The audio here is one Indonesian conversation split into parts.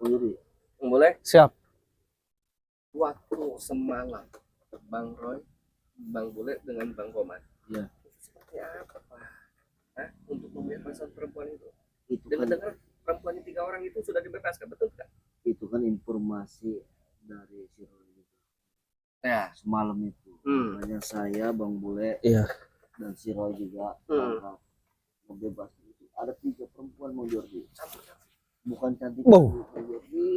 Jadi Boleh? Siap. Waktu semalam Bang Roy, Bang Bule dengan Bang Komar. Iya. Seperti apa, Pak? Hah? Untuk membebaskan perempuan itu. itu kan Dengar-dengar perempuan 3 orang itu sudah dibebaskan, betul tidak? itu kan informasi dari si Roy itu. Ya. Semalam itu. Makanya saya, Bang Bule, Iya. dan si Roy juga membebas itu. Ada 3 perempuan Bang Jordi. Bukan cantik. Wow. Bang Jordi.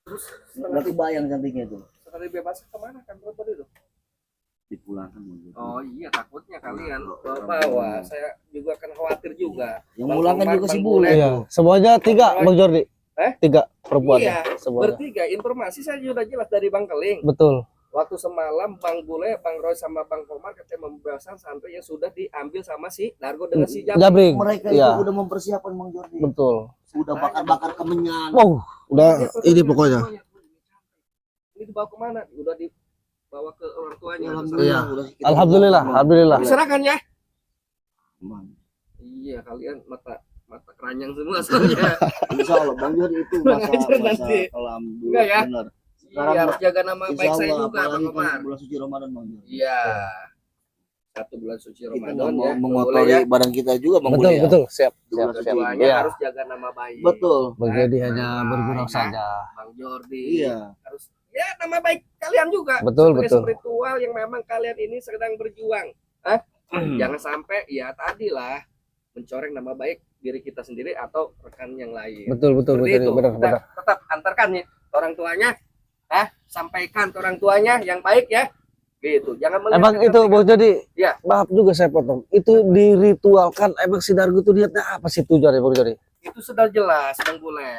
Terus Nggak kebayang cantiknya itu. setelah dibebaskan kemana kan perempuan itu? Dipulangkan Bang Jordi. Oh iya, takutnya kalian bawa. Saya juga kan khawatir juga. Yang Bang pulangkan Komar, juga si Bang Bule. Iya. Semuanya 3 Bang Jordi. 3 perempuan. Iya, Semuanya. bertiga. Informasi saya sudah jelas dari Bang Keling. Betul. Waktu semalam Bang Bule, Bang Roy sama Bang Komar katanya membebaskan sampai yang sudah diambil sama si Dargo dengan si Jabrik. Jabrik. Mereka Iya. itu udah mempersiapkan Bang Jordi. Betul. Udah bakar-bakar kemenyan. Wow, udah ini pokoknya. Ini dibawa kemana? Udah dibawa ke orang tuanya. Iya. Udah kita Alhamdulillah, bakar, Bang. alhamdulillah. Diserahkan ya? Aman. Iya, kalian mata keranjang semua soalnya. Insya Allah Bang Jordi itu Bang masa aja nanti. kelam dulu. Enggak ya? Benar. Iya, harus jaga nama Insya baik saya Allah, juga Bang apalagi Komar. kan bulan suci Ramadan Bang Jordi. Iya. 1 bulan suci Kita Ramadan nggak mau ya. mengotori Boleh ya. badan kita juga Bang Betul, Bule ya. betul. Siap. Dua Siap. Keduanya Iya. harus jaga nama baik. Betul. Bang Jordi hanya Nah, bergurau ya. saja. Bang Jordi. Iya. Harus ya nama baik kalian juga. Betul, Sebagai betul. spiritual yang memang kalian ini sedang berjuang. Jangan sampai ya tadilah mencoreng nama baik diri kita sendiri atau rekan yang lain. Betul, betul, Seperti betul. itu. Benar, Kita benar. tetap antarkan ya orang tuanya, sampaikan ke orang tuanya yang baik ya. Gitu. Jangan melihat Emang itu Bang Jordi, Ya. maaf juga saya potong. Itu diritualkan, emang si Dargo itu niatnya apa sih tujuannya Bang Jordi? itu sudah jelas Bang Bule.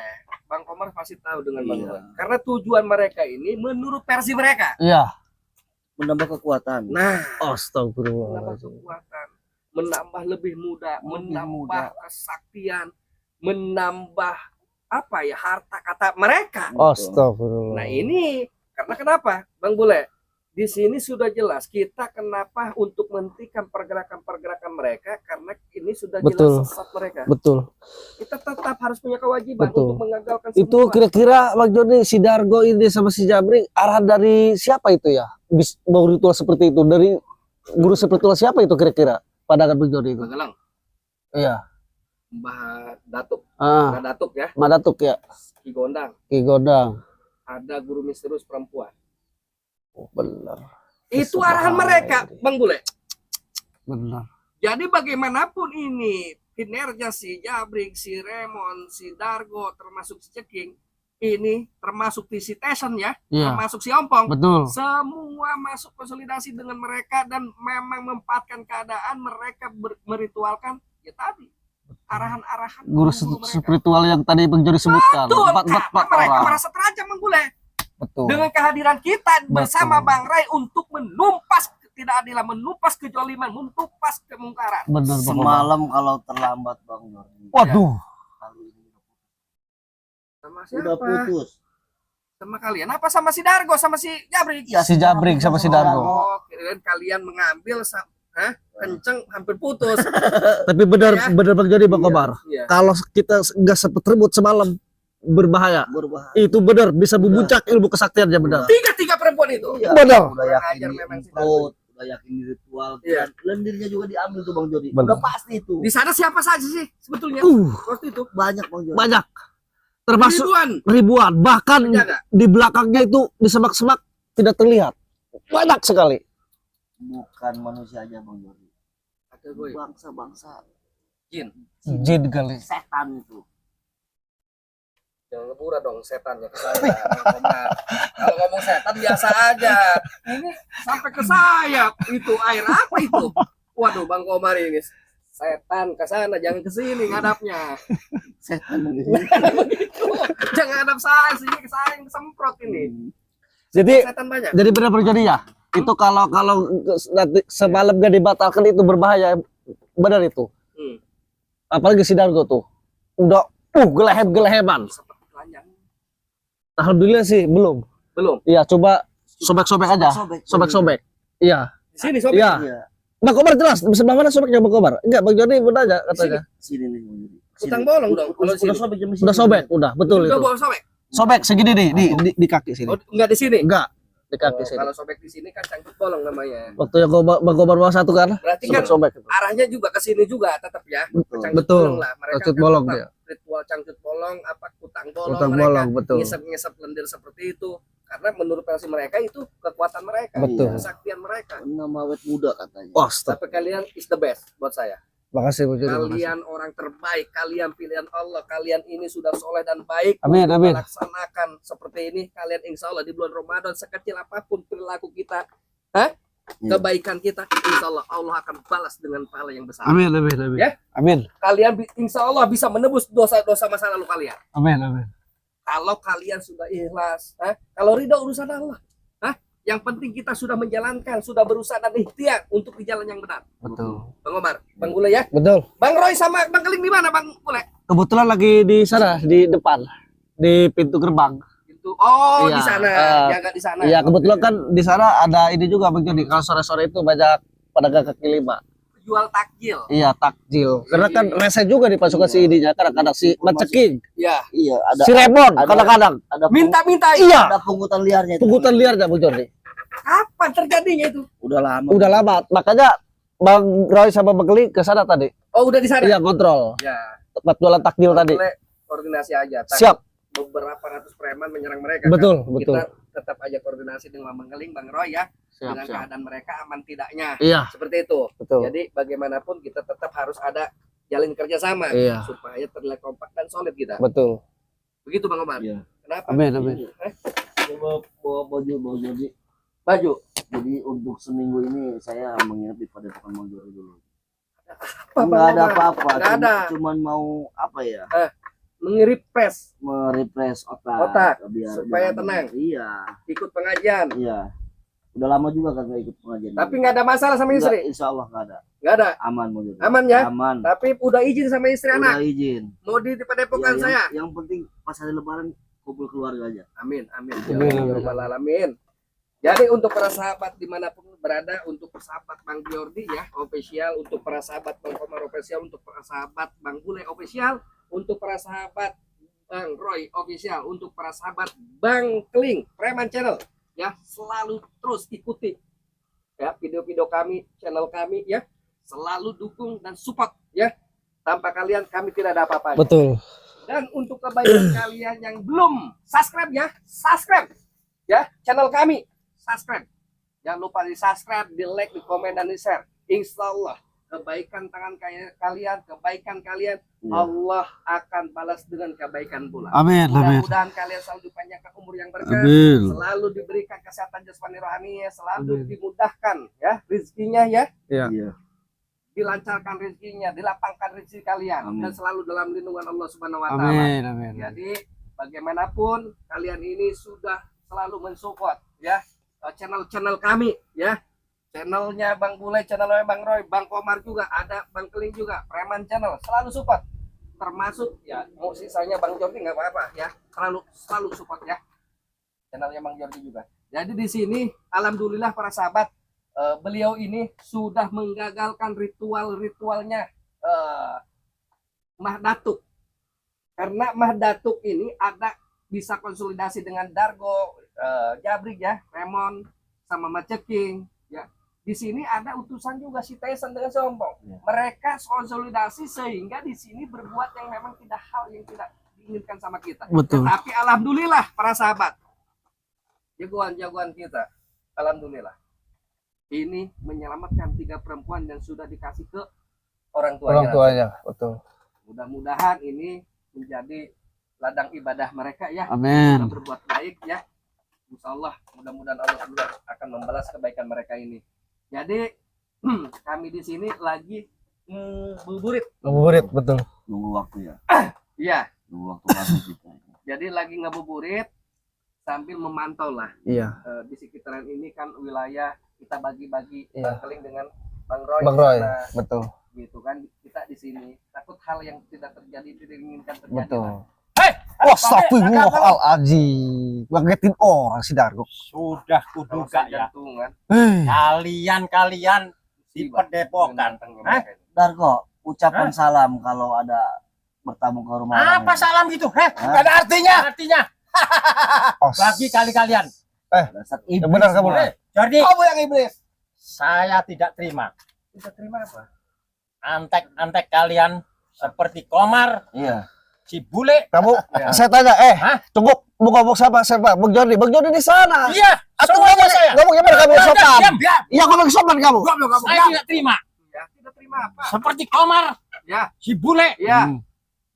Bang Komar pasti tahu dengan Bang Iya. Bule. Karena tujuan mereka ini menurut versi mereka. Iya. Menambah kekuatan. Nah, menambah Astagfirullahaladzim. kekuatan, menambah lebih muda, Lebih menambah muda. kesaktian, menambah apa ya harta kata mereka. Astagfirullah. Nah ini karena kenapa, Bang Bule? Di sini sudah jelas kita kenapa untuk menghentikan pergerakan-pergerakan mereka karena ini sudah Betul. jelas sesat mereka. Betul. Kita tetap harus punya kewajiban Betul. untuk mengagalkan Itu semua. kira-kira Bang Jordi, si Dargo ini sama si Jabrik arahan dari siapa itu ya? Bau ritual seperti itu dari guru spiritual siapa itu kira-kira? Pandangan Bang Jordi itu. Magelang, Iya. Mbah Datuk, Ah, Mbah Datuk ya, Madatuk ya. Ki Gondang, Ki Godang. ada guru misterius perempuan. Oh, benar. Itu arahan mereka, Bang Bule. Benar. Jadi bagaimanapun ini kinerja si Jabrik, si Remon, si Dargo, termasuk si Ceking, ini termasuk si Tyson ya, Iya. termasuk si Ompong, Betul. semua masuk konsolidasi dengan mereka dan memang memanfaatkan keadaan mereka meritualkan ya tadi arahan-arahan Guru mereka. spiritual yang tadi Bang Jordi sebutkan. Betul, Empat karena mereka orang. merasa terancam Bang Bule Betul. dengan kehadiran kita bersama Betul. Bang Ray untuk menumpas ketidakadilan, menumpas kejoliman, menumpas kemungkaran. Benar Bang. Semalam kalau terlambat Bang Jordi. Waduh. Kali ini Sama udah siapa? putus. Sama kalian apa sama si Dargo sama si Jabrik? Ya, Si Jabrik sama si Dargo. Oh, kirain kalian mengambil kenceng hampir putus. Tapi benar Ya. benar Bang Jordi Bang Komar. Iya. Kalau kita nggak sempat rebut semalam berbahaya. Berbahaya. Itu benar bisa membuncak ilmu kesaktiannya benar. Tiga perempuan itu. Iya. Benar. Udah Kurang yakin ajar di memang si improt, udah yakin di ritual. Iya. Lendirnya juga diambil tuh Bang Jordi. Benar. Udah pasti itu. Di sana siapa saja sih sebetulnya waktu itu? Banyak Bang Jordi. Banyak. Termasuk Ribuan ribuan, bahkan penjaga. di belakangnya itu di semak-semak tidak terlihat. Banyak sekali. Bukan manusia aja Bang Jordi. Ada gue Bangsa-bangsa jin. Jin kali. setan itu. Jangan ngebura dong setannya ke saya. Bang Komar. Kalau ngomong setan biasa aja. Ini sampai ke saya. Itu air apa itu? Waduh, Bang Komar ini. Setan ke sana, jangan ke sini ngadapnya. Setan itu. Begitu. Jangan ngadap saya, sini ke saya yang semprot ini. Jadi Setan banyak. jadi benar terjadi ya. Itu kalau nanti semalam gak dibatalkan itu berbahaya. Benar itu. Hmm. Apalagi si Dargo tuh. Udah gelehem-geleheman. Seperti telanjang. Alhamdulillah sih belum. Belum. Iya, coba sobek-sobek aja. Sobek. Sobek-sobek. Iya. Di sini sobek. Iya. Iya. Bang Komar jelas sebelah mana sobeknya Bang Komar? Enggak, Bang Joni benar aja katanya. Sini nih Bang Jordi. Utang bolong dong kalau di sini. Udah sobek jam Udah sobek, udah betul Udah itu. bolong sobek. Sobek segini nih, di kaki sini. Oh, enggak di sini. Enggak, di kaki Oh, sini. kalau sobek di sini kan cangkut bolong namanya. Waktu yang Bang Kobar bawa satu kan, Berarti kan sobek itu. arahnya juga ke sini juga tetap ya. Cangcut Betul. bolong lah. Mereka Cangcut kan bolong tetap dia. ritual cangcut bolong, apa kutang bolong, Utang mereka bolong, betul. ngisep-ngisep lendir seperti itu. Karena menurut versi mereka itu kekuatan mereka, Betul. kesaktian mereka. Nama awet muda katanya. Oh, stop. Tapi kalian is the best buat saya. Makasih Bu Jody, makasih. Kalian orang terbaik, kalian pilihan Allah, kalian ini sudah soleh dan baik. Amin, untuk amin. melaksanakan seperti ini, kalian insya Allah di bulan Ramadan sekecil apapun perilaku kita, kebaikan kita, insya Allah Allah akan balas dengan pahala yang besar. Amin, amin, amin. Ya? Amin. Kalian insya Allah bisa menebus dosa-dosa masa lalu kalian. Amin, amin. Kalau kalian sudah ikhlas, kalau ridho urusan Allah. Yang penting kita sudah menjalankan, sudah berusaha dan ikhtiar untuk di jalan yang benar. Betul. Bang Omar, Bang Gule ya. Betul. Bang Roy sama Bang Keling di mana Bang Gule? Kebetulan lagi di sana, di depan, di pintu gerbang. Itu. Oh, Iya, di sana. Jaga di sana. Iya, kebetulan kan di sana ada ini juga Bang Jody. Kalau sore-sore itu banyak pedagang kaki lima. Jual takjil. Iya, takjil. Karena kan rese juga nih pasukan si ininya. Kadang-kadang si Maceking, Ya. Iya, ada si Remon, ada- kadang-kadang. ada Minta-minta. Iya, ada pungutan liarnya itu. pungutan liarnya Bang Jody. Kapan terjadinya itu? Udah lama. Udah lama. Makanya Bang Roy sama Bang Keling ke sana tadi. Oh, udah di sana. Iya, kontrol. Ya. Tempat jualan takjil tadi. Boleh koordinasi aja. Takut Siap. Beberapa ratus preman menyerang mereka. Betul, kan? betul. Kita tetap aja koordinasi dengan Bang Keling, Bang Roy ya. Siap, Dengan siap. keadaan mereka aman tidaknya. Iya, Seperti itu. betul. Jadi bagaimanapun kita tetap harus ada jalin kerjasama Iya, supaya terlihat kompak dan solid kita. betul. Begitu Bang Omar. Iya. Kenapa? Amin, amin. Coba bawa baju jadi. Baju. Jadi untuk seminggu ini saya menginap di Padepokan Mang Jori dulu. Apa, Enggak Bang ada Omar? apa-apa. Nggak ada. Cuman mau apa ya? Mengiripres, Merefresh otak. Otak, biar supaya biar- tenang. Iya. ikut pengajian. Iya. Udah lama juga kan nggak ikut pengajian. Tapi nggak ada masalah sama Nggak, istri. insya Allah nggak ada. Nggak ada. Aman mau jadi. Aman ya? Aman. Tapi udah izin sama istri Udah anak. izin. Mau di padepokan Iya, saya. Yang penting pas hari Lebaran kumpul keluarga aja. Amin, amin. Amin, Ya amin. Rabbal alamin. Jadi untuk para sahabat dimanapun berada, untuk sahabat Bang Jordi ya official, untuk para sahabat Bang Komar official, untuk para sahabat Bang Bule official, untuk para sahabat Bang Roy official, untuk para sahabat Bang Keling Preman Channel ya, selalu terus ikuti ya video-video kami, channel kami ya, selalu dukung dan support ya. Tanpa kalian kami tidak ada apa-apa. Betul. Dan untuk kebaikan kalian yang belum subscribe ya channel kami, subscribe. Jangan lupa di subscribe, di like, di komen, dan di share. Insya Allah kebaikan tangan kalian, kebaikan kalian, Iya. Allah akan balas dengan kebaikan pula. Amin, amin. Mudah-mudahan kalian selalu dipanjangkan umur yang berkah, Amin. selalu diberikan kesehatan jasmani rohani, selalu Amin. dimudahkan ya rezekinya ya, Iya. dilancarkan rezekinya, dilapangkan rezeki kalian, Amin. dan selalu dalam lindungan Allah Subhanahu Wa Taala. Amin, amin. Jadi bagaimanapun kalian ini sudah selalu mensupport ya channel-channel kami ya, channelnya Bang Bule, channelnya Bang Roy, Bang Komar juga ada, Bang Keling juga, Preman Channel selalu support, termasuk ya mau sisanya Bang Jordi nggak apa-apa ya, selalu support ya channelnya Bang Jordi juga. Jadi di sini alhamdulillah para sahabat, beliau ini sudah menggagalkan ritualnya Mah Datuk. Karena Mah Datuk ini ada bisa konsolidasi dengan Dargo, Jabrik ya, Remon sama Maceking ya. Di sini ada utusan juga si Tyson dengan Sombong. Ya. Mereka konsolidasi sehingga di sini berbuat yang memang tidak hal yang tidak diinginkan sama kita. Betul. Tapi alhamdulillah para sahabat, jagoan-jagoan kita, alhamdulillah ini menyelamatkan 3 perempuan dan sudah dikasih ke orang tuanya. Orang tuanya, betul. Mudah-mudahan ini menjadi ladang ibadah mereka ya, Amin. berbuat baik ya. Insya Allah mudah-mudahan Allah juga akan membalas kebaikan mereka ini. Jadi kami di sini lagi buburit. Ngabuburit, betul. Nunggu waktu ya. Iya, Nunggu waktu masuk kita. jadi lagi ngabuburit sambil memantau lah Iya. di sekitaran ini kan wilayah kita bagi-bagi Iya. Bang Keling dengan Bang Roy. Bang Roy, Nah, betul. gitu kan kita di sini takut hal yang tidak terjadi tidak diinginkan terjadi. Betul. Hei, Astagfirullahaladzim. Ngagetin orang si Dargo. Sudah kalau kuduga saya ya. jantungan, Kalian di musibah. padepokan. Dengan Hah? Dargo, ucapan salam kalau ada bertamu ke rumah Apa orang. salam gitu? Heh, Hah? ada artinya. Artinya Oh, bagi kalian. Dasar yang iblis. benar kamu. semua. Jadi Kamu yang iblis. saya tidak terima. Bisa terima apa? Antek-antek kalian seperti Komar, Iya. si bule. Kamu, Ya. saya tanya, Hah? tunggu, mau ngomong siapa? Bang Jordi di sana. Iya, Atau semuanya saya. ngomong gimana kamu sopan? Diam. Iya, ngomong sopan kamu. Saya tidak terima. Ya, tidak terima apa? Seperti Komar, Ya, si bule ya. Hmm.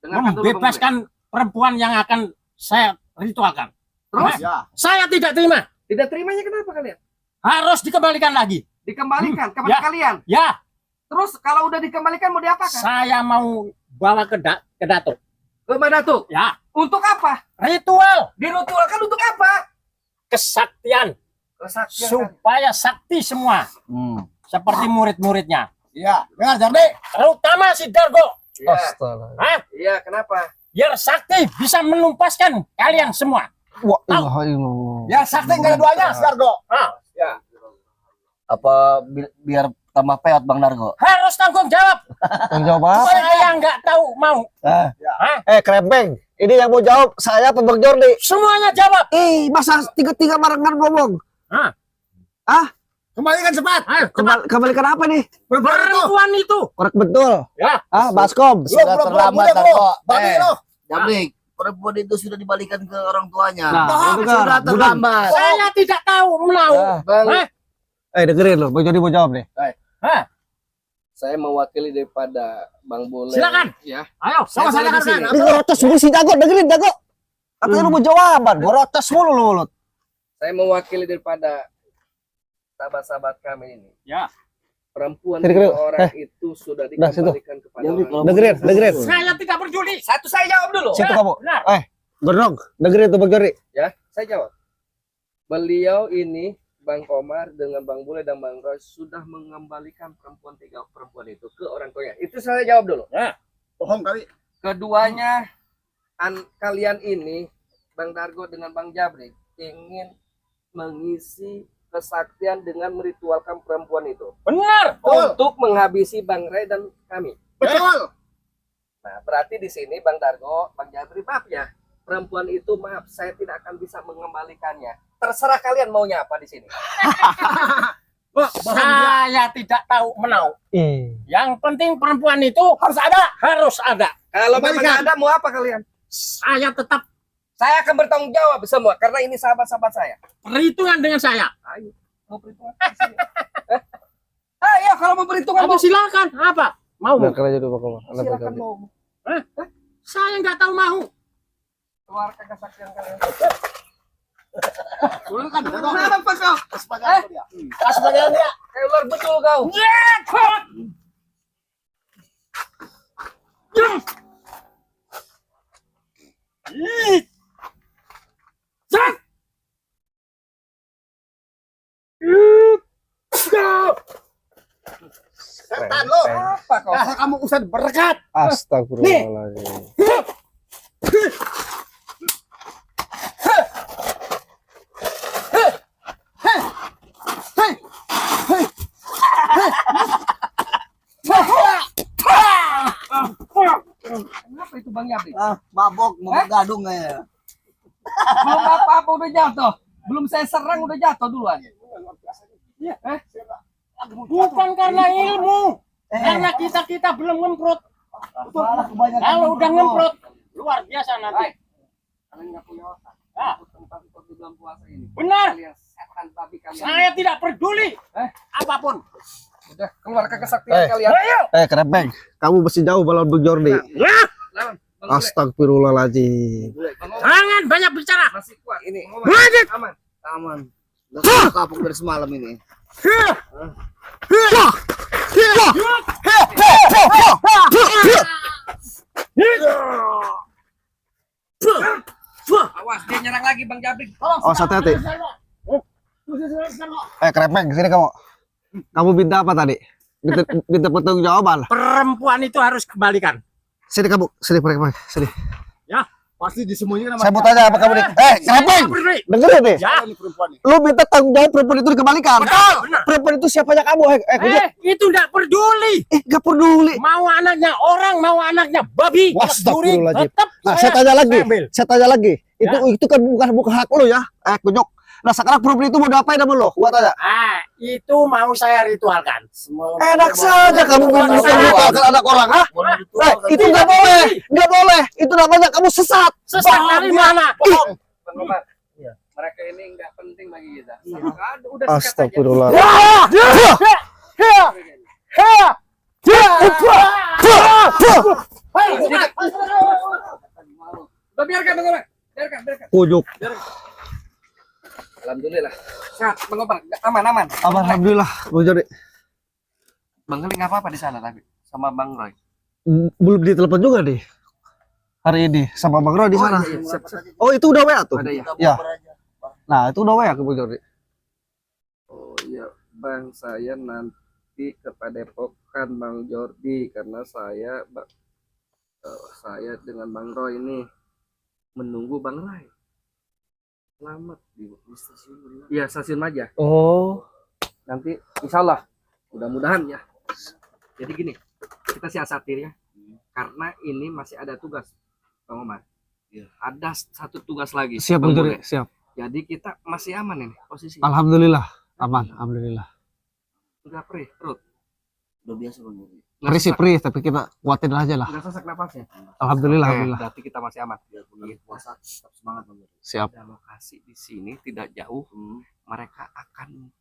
Dengarkan dulu, Bang Bule. membebaskan perempuan yang akan saya ritualkan. Terus? Ya. Saya tidak terima. Tidak terimanya kenapa kalian? Harus dikembalikan lagi. Dikembalikan kepada Ya. kalian. Ya, Terus kalau udah dikembalikan mau diapakan? saya mau bawa ke Datuk. Ke mana tuh? Ya, Untuk apa? ritual Diritualkan untuk apa? kesaktian Kesaktian. supaya sakti semua Hmm. seperti murid-muridnya. Iya, dengar Jordi. Terutama si Dargo. Iya. Astaga. Hah? Iya, kenapa? Biar sakti bisa menumpaskan kalian semua. Wah, ilah, ilah. Ya sakti enggak ada duanya, Dargo. Ah, Ya. Apa biar tambah peot Bang Dargo? harus tanggung jawab. Yang jawab apa? Saya nggak tahu mau. Krempeng. Ini yang mau jawab saya apa Bang Jordi? Semuanya jawab. Masa tiga-tiga barengan ngomong? Kembalikan cepat. Kembalikan apa nih? Perempuan itu. Korek betul. Ya. Baskom. Sudah terlambat Dargo. Balik lo. Jabrik, perempuan itu sudah dibalikan ke orang tuanya. Nah, itu kan. Sudah terlambat. Saya tidak tahu mau. Bang, Hah? Dengerin loh, Bang Jordi mau jawab nih. saya mewakili daripada Bang Bule. Silakan. Ya. Ayo, Sama-sama di sini. Ini gorotos mulu si Jago, dengerin Jago. Katanya lu mau jawaban, gorotos mulu lu mulut. Saya mewakili daripada sahabat-sahabat kami ini. Ya. Perempuan Kira-kira, itu orang itu sudah Dah, situ. dikembalikan kepada Jabrik, orang. kalau Dengerin, dengerin. Saya tidak peduli. Satu saya jawab dulu. Situ kamu. Benar. Gondrong, dengerin tuh Bang Jordi. Ya, saya jawab. Beliau ini Bang Komar dengan Bang Bule dan Bang Roy sudah mengembalikan tiga perempuan itu ke orang tuanya. Itu saya jawab dulu. Bohong kali. Keduanya kalian ini Bang Dargo dengan Bang Jabrik ingin mengisi kesaktian dengan meritualkan perempuan itu Benar. untuk menghabisi Bang Ray dan kami. Betul. Nah, berarti di sini Bang Dargo, Bang Jabrik, maaf ya. Perempuan itu maaf, saya tidak akan bisa mengembalikannya. Terserah kalian maunya apa di sini. Saya tidak tahu menau. Yang penting perempuan itu harus ada. Harus ada. Kalau memang Kembalikan. ada, mau apa kalian? Saya tetap Saya akan bertanggung jawab semua karena ini sahabat-sahabat saya. perhitungan dengan saya. Ayo, mau perhitungan di sini. Ayo, kalau mau perhitungan Ayo mau. silakan. Apa? Mau? Kerja dulu Bang Komar. Silakan mau. Saya nggak tahu mau. Keluarkan kesaktian kalian. Kan Kenapa kau? sebagai dia. Sebagian dia. Keluar betul kau. Setan lo. Apa kau? Dasar kamu usah berkat. Astagfirullahaladzim. Kenapa itu Bang Yabri? Mabok, mau gadung ya. Belum apa-apa udah jatuh. Belum saya serang udah jatuh duluan. Bukan karena ilmu. Karena kita belum ngemprot. Kalau udah ngemprot, luar biasa nanti. Kalian nggak punya otak. Ah. Tempat di bulan puasa ini. Benar. Kalian setan babi kalian. Saya tidak peduli. Apapun. Udah keluarkan kesaktian kalian. Krempeng, kamu masih jauh balon Bang Jordi. Ya. Lawan. Bang Bule. Astagfirullahaladzim. Bang Bule. Jangan banyak bicara. Masih kuat ini. Lanjut. Aman. Aman. Udah kapok dari semalam ini. Awas dia nyerang lagi Bang Jabrik. Oh, hati-hati. Krempeng, sini kamu. Kamu minta apa tadi? Minta pertanggung jawaban. Perempuan itu harus kembalikan. Sini kamu, sini Krempeng, sini. Ya. Pasti disembunyikan sama Saya mau tanya apa kamu nih? Ngaping! Dengerin nih. Ya, ini perempuan nih. Lu minta tanggung jawab perempuan itu dikembalikan. Betul, benar. Perempuan itu siapanya kamu? Itu enggak peduli. Gak peduli. Mau anaknya orang, mau anaknya babi. Astagfirullahaladzim. Tetap Nah, saya tanya lagi. ambil. Saya tanya lagi. Itu kan bukan hak lu ya. Kunyuk. Nah, sekarang perempuan itu mau diapain sama lo? Gua tanya. Itu mau saya ritualkan. Enak saja kamu mengumpulkan anak orang, ha? Itu nggak boleh, nggak boleh. Itu namanya kamu sesat. Sesat dari mana? Bang Komar, mereka ini nggak penting bagi kita. Udah sikat aja. Astagfirullah. Udah biarkan Bang Komar. Biarkan. Kunyuk. Alhamdulillah. Sehat Bang Komar, aman. Alhamdulillah, Bang Jody. Bang Keli nggak apa-apa di sana tapi sama Bang Roy. Belum ditelepon juga nih. Hari ini sama Bang Roy di sana. Iya, siap. Oh, itu udah WA tuh. Ada ya. Ya. Nah, itu udah WA ke Bang Jody. Oh iya, Bang, saya nanti ke Padepokan Bang Jordi karena saya dengan Bang Roy ini menunggu Bang Roy. Selamat di stasiun. Iya, stasiun Maja. Oh. Nanti insya Allah, mudah-mudahan ya. Jadi gini, kita siasatin ya. Karena ini masih ada tugas, Bang Omar. Ada satu tugas lagi. Siap Bang Jody, siap. Jadi kita masih aman ini posisi. Alhamdulillah, aman, alhamdulillah. Enggak perih perut. Udah biasa Bang. Perih sih perih, tapi kita kuatin aja lah. Enggak sesak napasnya. Alhamdulillah, Oke, alhamdulillah. berarti kita masih aman. Biar bulan puasa tetap semangat Bang. Siap. Ada lokasi di sini tidak jauh. Mereka akan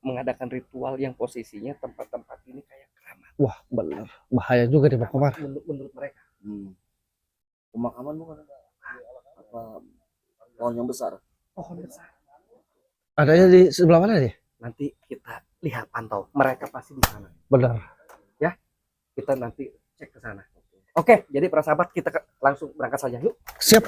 mengadakan ritual yang posisinya tempat-tempat ini kayak keramat. Wah, benar. Bahaya juga di Bang Komar. Menurut mereka. Pemakaman bukan ada apa pohon yang besar. Pohon besar. Adanya di sebelah mana nih? Nanti kita lihat pantau. Mereka pasti di sana. Benar. Kita nanti cek ke sana. Oke, jadi para sahabat kita langsung berangkat saja yuk. Siap.